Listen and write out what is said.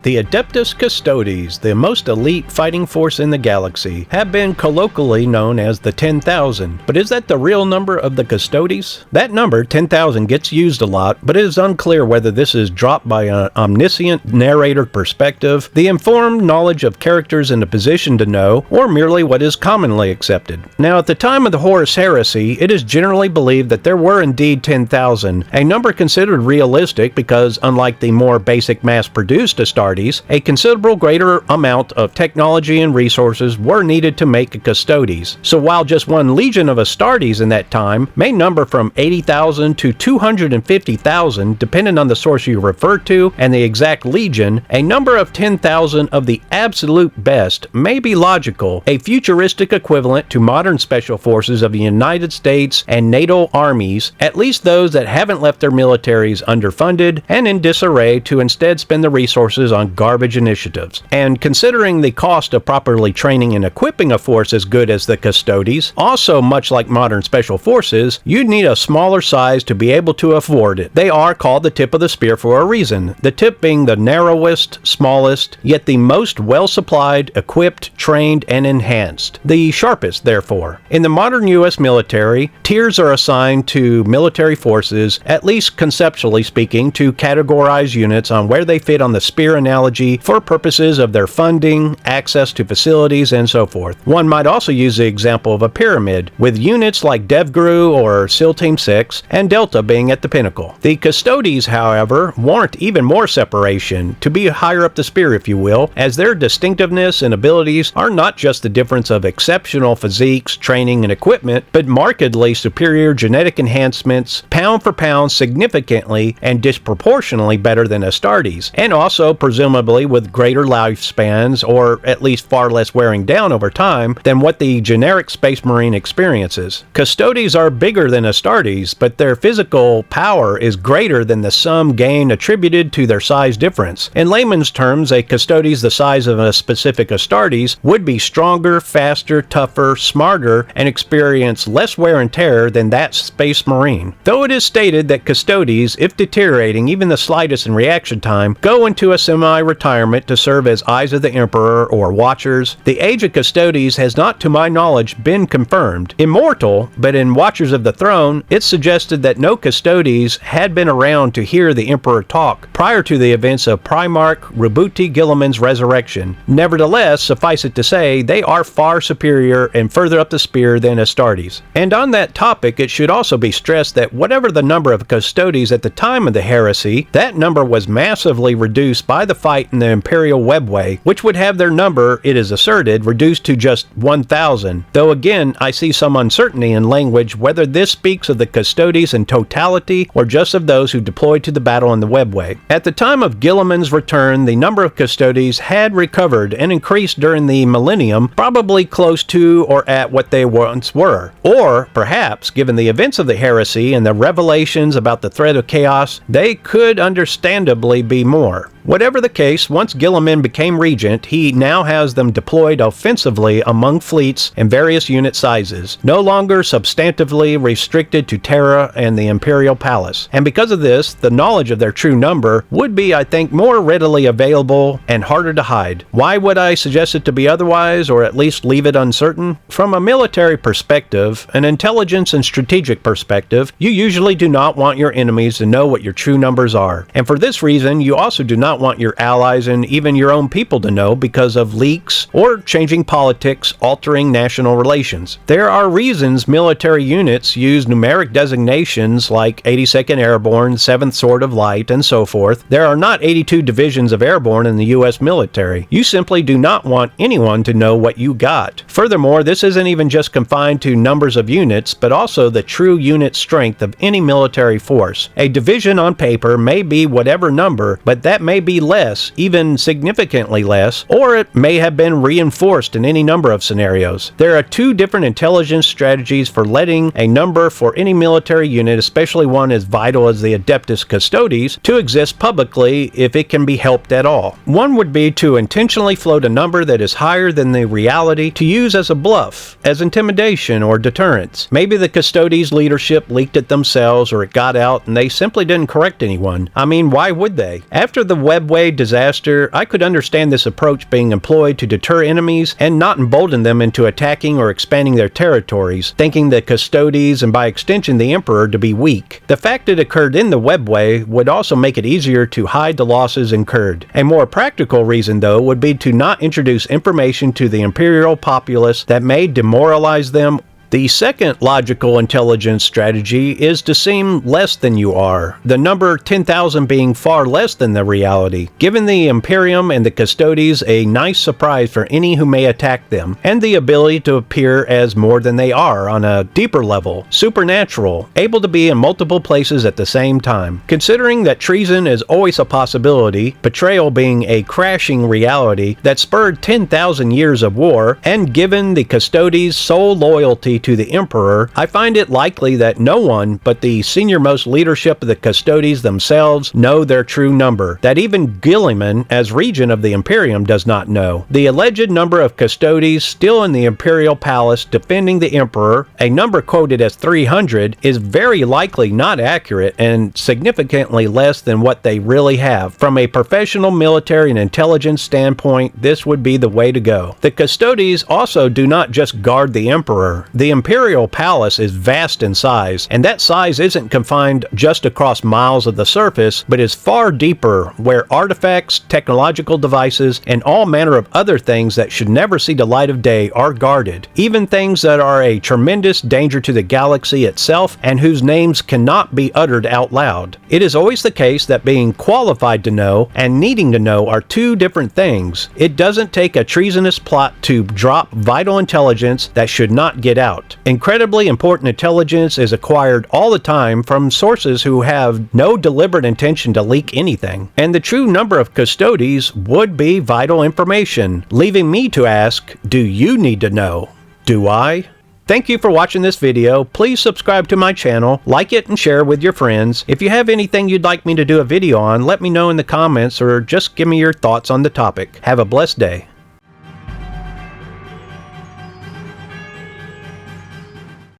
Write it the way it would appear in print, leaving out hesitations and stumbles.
The Adeptus Custodes, the most elite fighting force in the galaxy, have been colloquially known as the 10,000. But is that the real number of the Custodes? That number, 10,000, gets used a lot, but it is unclear whether this is dropped by an omniscient narrator perspective, the informed knowledge of characters in a position to know, or merely what is commonly accepted. Now, at the time of the Horus Heresy, it is generally believed that there were indeed 10,000, a number considered realistic because, unlike the more basic mass-produced Astartes, a considerable greater amount of technology and resources were needed to make a Custodes. So while just one legion of Astartes in that time may number from 80,000 to 250,000, depending on the source you refer to and the exact legion, a number of 10,000 of the absolute best may be logical, a futuristic equivalent to modern special forces of the United States and NATO armies, at least those that haven't left their militaries underfunded and in disarray to instead spend the resources on garbage initiatives. And considering the cost of properly training and equipping a force as good as the Custodes, also much like modern special forces, you'd need a smaller size to be able to afford it. They are called the tip of the spear for a reason, the tip being the narrowest, smallest, yet the most well-supplied, equipped, trained, and enhanced. The sharpest, therefore. In the modern U.S. military, tiers are assigned to military forces, at least conceptually speaking, to categorize units on where they fit on the spear analogy for purposes of their funding, access to facilities, and so forth. One might also use the example of a pyramid, with units like DevGru or SEAL Team 6 and Delta being at the pinnacle. The Custodes, however, warrant even more separation, to be higher up the spear if you will, as their distinctiveness and abilities are not just the difference of exceptional physiques, training, and equipment, but markedly superior genetic enhancements, pound for pound significantly and disproportionately better than Astartes, and also presumably with greater lifespans, or at least far less wearing down over time, than what the generic Space Marine experiences. Custodes are bigger than Astartes, but their physical power is greater than the sum gain attributed to their size difference. In layman's terms, a Custodes the size of a specific Astartes would be stronger, faster, tougher, smarter, and experience less wear and tear than that Space Marine. Though it is stated that Custodes, if deteriorating even the slightest in reaction time, go into a semi-retirement to serve as Eyes of the Emperor or Watchers, the age of Custodes has not, to my knowledge, been confirmed. Immortal, but in Watchers of the Throne, it's suggested that no Custodes had been around to hear the Emperor talk prior to the events of Primarch Roboute Guilliman's resurrection. Nevertheless, suffice it to say, they are far superior and further up the spear than Astartes. And on that topic, it should also be stressed that whatever the number of Custodes at the time of the heresy, that number was massively reduced by the fight in the Imperial Webway, which would have their number, it is asserted, reduced to just 1,000, though again I see some uncertainty in language whether this speaks of the Custodes in totality or just of those who deployed to the battle in the Webway. At the time of Guilliman's return, the number of Custodes had recovered and increased during the millennium, probably close to or at what they once were. Or, perhaps, given the events of the heresy and the revelations about the threat of chaos, they could understandably be more. Whatever the case, once Guilliman became regent, he now has them deployed offensively among fleets in various unit sizes, no longer substantively restricted to Terra and the Imperial Palace. And because of this, the knowledge of their true number would be, I think, more readily available and harder to hide. Why would I suggest it to be otherwise, or at least leave it uncertain? From a military perspective, an intelligence and strategic perspective, you usually do not want your enemies to know what your true numbers are. And for this reason, you also do not want your allies and even your own people to know because of leaks or changing politics altering national relations. There are reasons military units use numeric designations like 82nd Airborne, 7th Sword of Light, and so forth. There are not 82 divisions of airborne in the U.S. military. You simply do not want anyone to know what you got. Furthermore, this isn't even just confined to numbers of units, but also the true unit strength of any military force. A division on paper may be whatever number, but that may be less, even significantly less, or it may have been reinforced in any number of scenarios. There are two different intelligence strategies for letting a number for any military unit, especially one as vital as the Adeptus Custodes, to exist publicly if it can be helped at all. One would be to intentionally float a number that is higher than the reality to use as a bluff, as intimidation or deterrence. Maybe the Custodes leadership leaked it themselves or it got out and they simply didn't correct anyone. I mean, why would they? After the webway disaster, I could understand this approach being employed to deter enemies and not embolden them into attacking or expanding their territories, thinking the Custodes and by extension the Emperor to be weak. The fact it occurred in the webway would also make it easier to hide the losses incurred. A more practical reason, though, would be to not introduce information to the Imperial populace that may demoralize them. The second logical intelligence strategy is to seem less than you are, the number 10,000 being far less than the reality, giving the Imperium and the Custodes a nice surprise for any who may attack them, and the ability to appear as more than they are on a deeper level, supernatural, able to be in multiple places at the same time. Considering that treason is always a possibility, betrayal being a crashing reality that spurred 10,000 years of war, and given the Custodes' sole loyalty to the Emperor, I find it likely that no one but the senior-most leadership of the Custodes themselves know their true number, that even Guilliman, as regent of the Imperium, does not know. The alleged number of Custodes still in the Imperial Palace defending the Emperor, a number quoted as 300, is very likely not accurate and significantly less than what they really have. From a professional military and intelligence standpoint, this would be the way to go. The Custodes also do not just guard the Emperor. The Imperial Palace is vast in size, and that size isn't confined just across miles of the surface, but is far deeper, where artifacts, technological devices, and all manner of other things that should never see the light of day are guarded. Even things that are a tremendous danger to the galaxy itself and whose names cannot be uttered out loud. It is always the case that being qualified to know and needing to know are two different things. It doesn't take a treasonous plot to drop vital intelligence that should not get out. Incredibly important intelligence is acquired all the time from sources who have no deliberate intention to leak anything, and the true number of Custodes would be vital information, leaving me to ask, do you need to know? Do I? Thank you for watching this video. Please subscribe to my channel, like it, and share with your friends. If you have anything you'd like me to do a video on, let me know in the comments or just give me your thoughts on the topic. Have a blessed day.